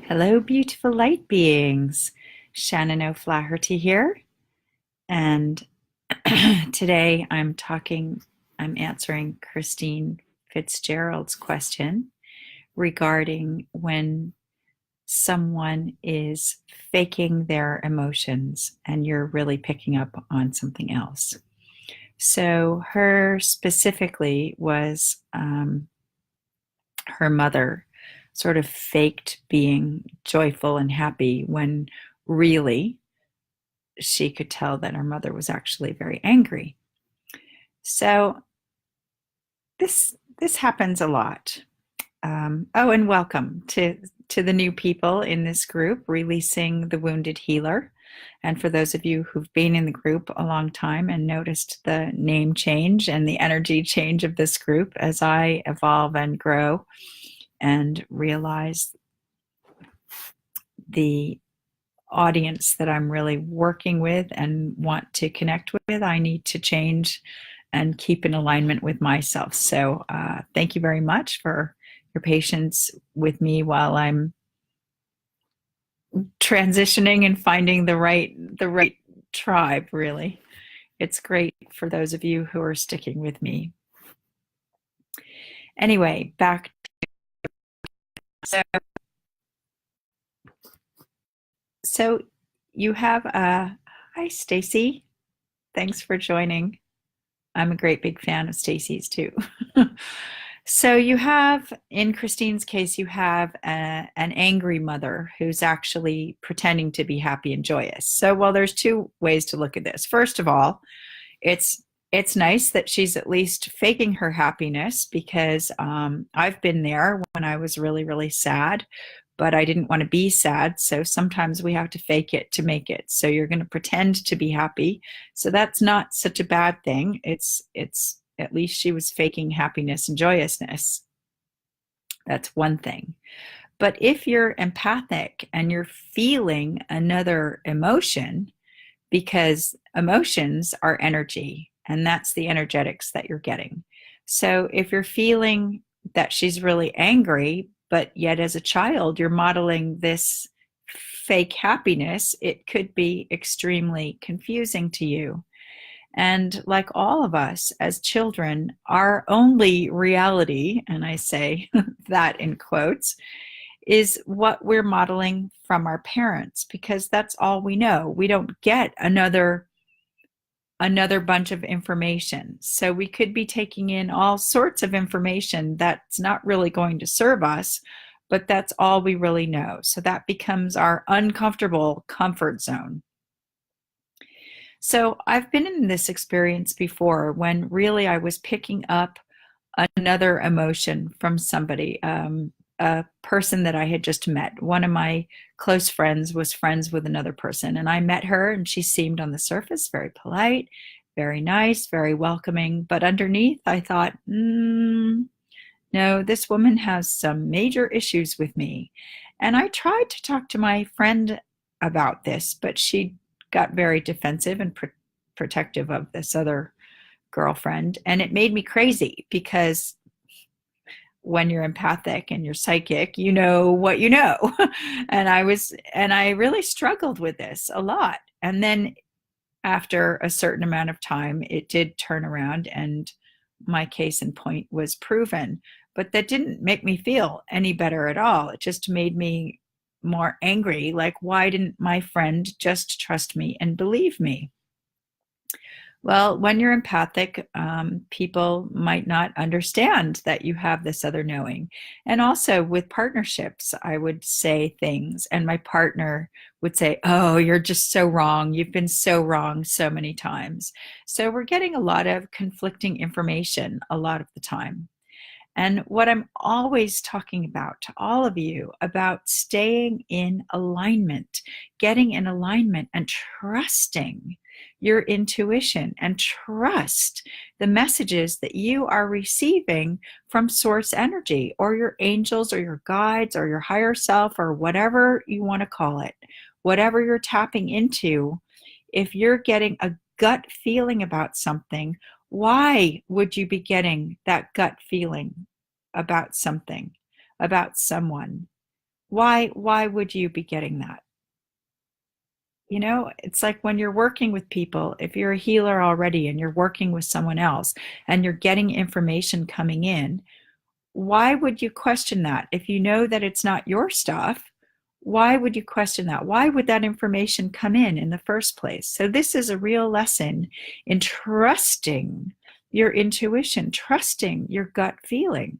Hello, beautiful light beings. Shannon O'Flaherty here. And today I'm answering Christine Fitzgerald's question regarding when someone is faking their emotions and you're really picking up on something else. So, her specifically was her mother sort of faked being joyful and happy when really she could tell that her mother was actually very angry. So this happens a lot. And welcome to the new people in this group, Releasing the Wounded Healer. And for those of you who've been in the group a long time and noticed the name change and the energy change of this group as I evolve and grow and realize the audience that I'm really working with and want to connect with, I need to change and keep in alignment with myself. So thank you very much for your patience with me while I'm transitioning and finding the right tribe, really. It's great for those of you who are sticking with me. Anyway, back so so you have hi Stacy. Thanks for joining. I'm a great big fan of Stacy's too. So you have, in Christine's case, you have an angry mother who's actually pretending to be happy and joyous. So, well, there's two ways to look at this. First of all, it's it's nice that she's at least faking her happiness because I've been there when I was really, really sad, but I didn't want to be sad. So sometimes we have to fake it to make it. So you're going to pretend to be happy. So that's not such a bad thing. It's at least she was faking happiness and joyousness. That's one thing. But if you're empathic and you're feeling another emotion, because emotions are energy, and that's the energetics that you're getting. So if you're feeling that she's really angry, but yet as a child you're modeling this fake happiness, it could be extremely confusing to you. And like all of us as children, our only reality, and I say that in quotes, is what we're modeling from our parents because that's all we know. We don't get another bunch of information. So we could be taking in all sorts of information that's not really going to serve us, but that's all we really know. So that becomes our uncomfortable comfort zone. So I've been in this experience before when really I was picking up another emotion from somebody, a person that I had just met. One of my close friends was friends with another person, and I met her, and she seemed on the surface very polite, very nice, very welcoming. But underneath, I thought, no, this woman has some major issues with me. And I tried to talk to my friend about this, but she got very defensive and protective of this other girlfriend. And it made me crazy because when you're empathic and you're psychic, you know what you know. And I really struggled with this a lot. And then after a certain amount of time, it did turn around and my case in point was proven. But that didn't make me feel any better at all. It just made me more angry. Like, why didn't my friend just trust me and believe me? Well, when you're empathic, people might not understand that you have this other knowing. And also with partnerships, I would say things, and my partner would say, "Oh, you're just so wrong. You've been so wrong so many times." So we're getting a lot of conflicting information a lot of the time. And what I'm always talking about to all of you about staying in alignment, getting in alignment and trusting your intuition and trust the messages that you are receiving from source energy or your angels or your guides or your higher self or whatever you want to call it, whatever you're tapping into. If you're getting a gut feeling about something, why would you be getting that gut feeling about something, about someone? Why would you be getting that? You know, it's like when you're working with people, if you're a healer already and you're working with someone else and you're getting information coming in, why would you question that? If you know that it's not your stuff, why would you question that? Why would that information come in the first place? So, this is a real lesson in trusting your intuition, trusting your gut feeling.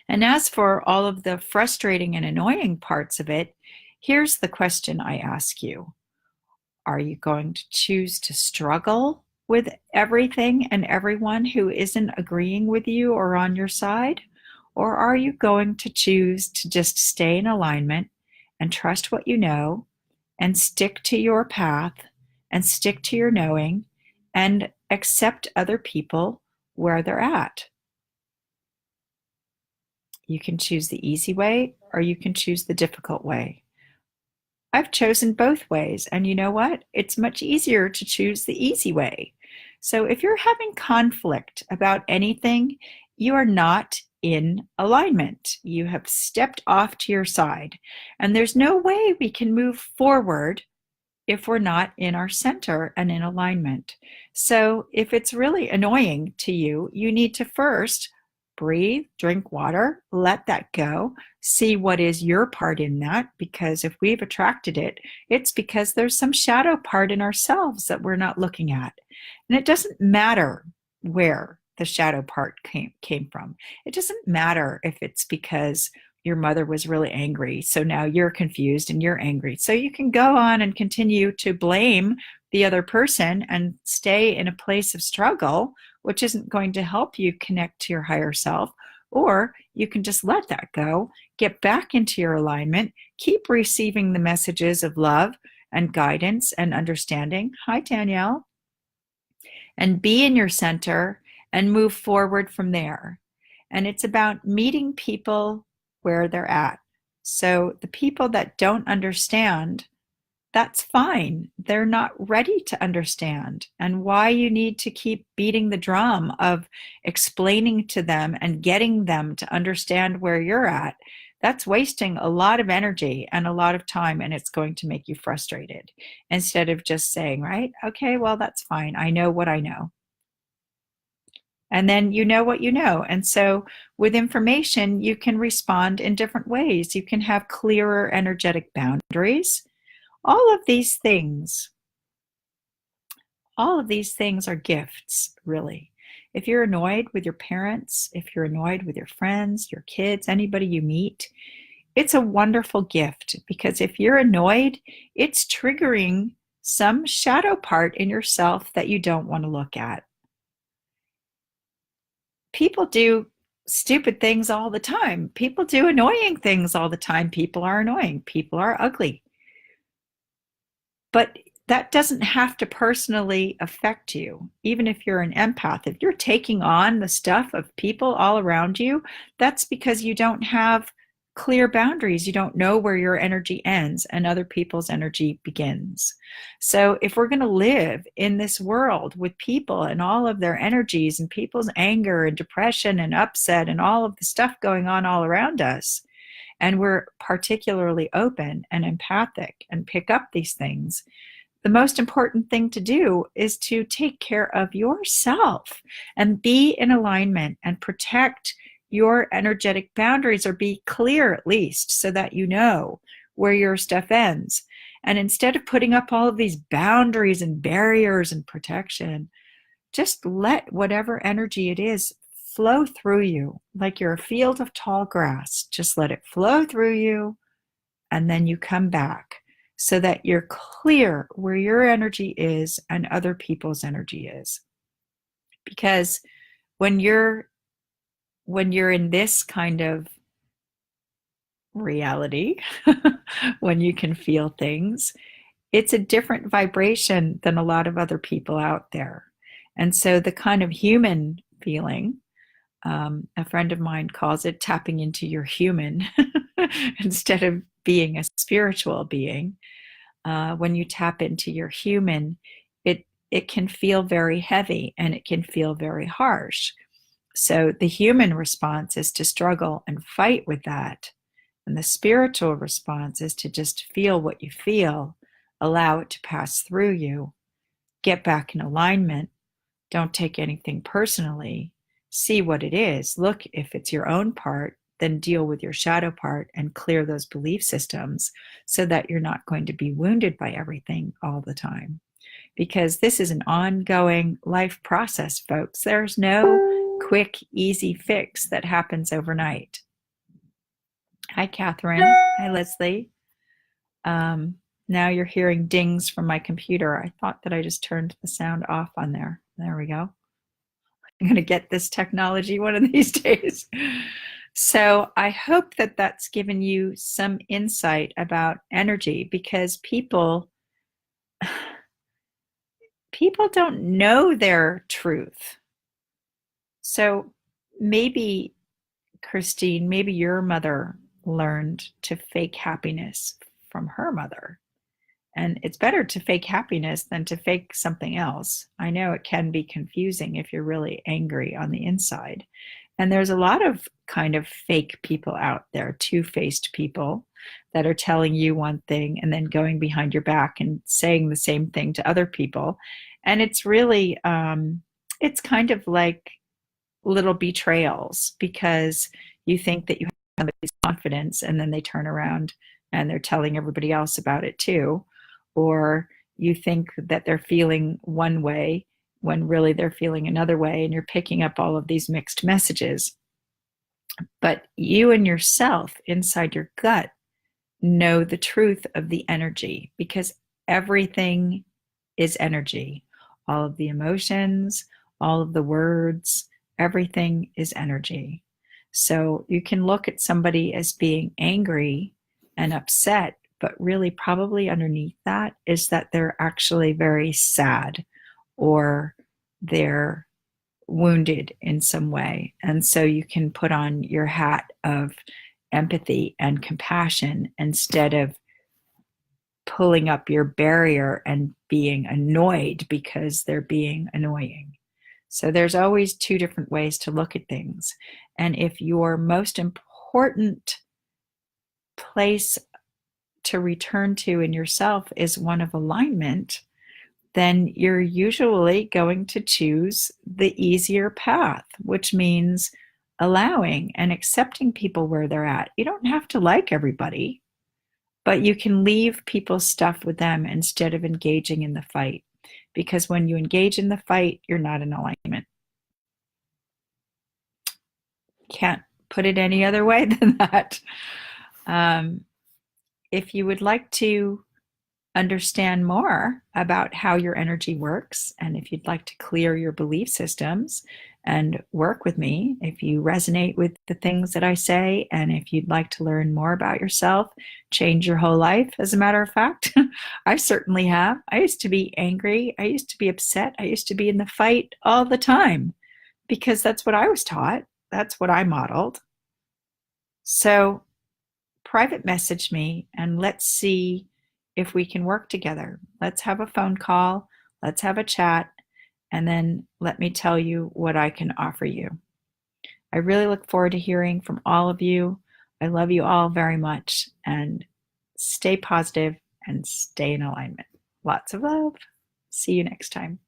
And as for all of the frustrating and annoying parts of it, here's the question I ask you. Are you going to choose to struggle with everything and everyone who isn't agreeing with you or on your side? Or are you going to choose to just stay in alignment and trust what you know and stick to your path and stick to your knowing and accept other people where they're at? You can choose the easy way or you can choose the difficult way. I've chosen both ways, and you know what? It's much easier to choose the easy way. So if you're having conflict about anything, you are not in alignment. You have stepped off to your side, and there's no way we can move forward if we're not in our center and in alignment. So if it's really annoying to you, you need to first breathe, drink water, let that go, see what is your part in that, because if we've attracted it, it's because there's some shadow part in ourselves that we're not looking at. And it doesn't matter where the shadow part came from. It doesn't matter if it's because your mother was really angry, so now you're confused and you're angry. So you can go on and continue to blame the other person and stay in a place of struggle, which isn't going to help you connect to your higher self. Or you can just let that go, get back into your alignment, keep receiving the messages of love and guidance and understanding. Hi, Danielle. And be in your center and move forward from there. And it's about meeting people where they're at. So the people that don't understand, that's fine. They're not ready to understand. And why you need to keep beating the drum of explaining to them and getting them to understand where you're at, that's wasting a lot of energy and a lot of time, and it's going to make you frustrated instead of just saying, right, okay, well, that's fine. I know what I know. And then you know what you know. And so with information, you can respond in different ways. You can have clearer energetic boundaries. All of these things, all of these things are gifts, really. If you're annoyed with your parents, if you're annoyed with your friends, your kids, anybody you meet, it's a wonderful gift, because if you're annoyed, it's triggering some shadow part in yourself that you don't want to look at. People do stupid things all the time. People do annoying things all the time. People are annoying. People are ugly. But that doesn't have to personally affect you, even if you're an empath. If you're taking on the stuff of people all around you, that's because you don't have clear boundaries. You don't know where your energy ends and other people's energy begins. So if we're going to live in this world with people and all of their energies and people's anger and depression and upset and all of the stuff going on all around us, and we're particularly open and empathic and pick up these things, the most important thing to do is to take care of yourself and be in alignment and protect your energetic boundaries, or be clear at least, so that you know where your stuff ends. And instead of putting up all of these boundaries and barriers and protection, just let whatever energy it is flow through you like you're a field of tall grass. Just let it flow through you, and then you come back so that you're clear where your energy is and other people's energy is. Because when you're in this kind of reality, when you can feel things, it's a different vibration than a lot of other people out there. And so the kind of human feeling, a friend of mine calls it tapping into your human instead of being a spiritual being. When you tap into your human, it can feel very heavy and it can feel very harsh. So the human response is to struggle and fight with that And the spiritual response is to just feel what you feel, allow it to pass through you, get back in alignment, don't take anything personally, see what it is, look if it's your own part, then deal with your shadow part and clear those belief systems so that you're not going to be wounded by everything all the time. Because this is an ongoing life process, folks. There's no quick, easy fix that happens overnight. Hi, Catherine. Hi, Leslie. Now you're hearing dings from my computer. I thought that I just turned the sound off on there. There we go. I'm going to get this technology one of these days. So I hope that that's given you some insight about energy, because people don't know their truth. So maybe, Christine, maybe your mother learned to fake happiness from her mother. And it's better to fake happiness than to fake something else. I know it can be confusing if you're really angry on the inside. And there's a lot of kind of fake people out there, two-faced people that are telling you one thing and then going behind your back and saying the same thing to other people. And it's really, it's kind of like little betrayals, because you think that you have somebody's confidence and then they turn around and they're telling everybody else about it too. Or you think that they're feeling one way when really they're feeling another way, and you're picking up all of these mixed messages. But you and yourself inside your gut know the truth of the energy, because everything is energy. All of the emotions, all of the words, everything is energy. So you can look at somebody as being angry and upset, but really probably underneath that is that they're actually very sad, or they're wounded in some way. And so you can put on your hat of empathy and compassion instead of pulling up your barrier and being annoyed because they're being annoying. So there's always two different ways to look at things. And if your most important place to return to in yourself is one of alignment, then you're usually going to choose the easier path, which means allowing and accepting people where they're at. You don't have to like everybody, but you can leave people's stuff with them instead of engaging in the fight. Because when you engage in the fight, you're not in alignment. Can't put it any other way than that. If you would like to understand more about how your energy works, and if you'd like to clear your belief systems and work with me, if you resonate with the things that I say, and if you'd like to learn more about yourself, change your whole life, as a matter of fact, I certainly have. I used to be angry. I used to be upset. I used to be in the fight all the time because that's what I was taught. That's what I modeled. So private message me and let's see if we can work together. Let's have a phone call. Let's have a chat. And then let me tell you what I can offer you. I really look forward to hearing from all of you. I love you all very much, and stay positive and stay in alignment. Lots of love. See you next time.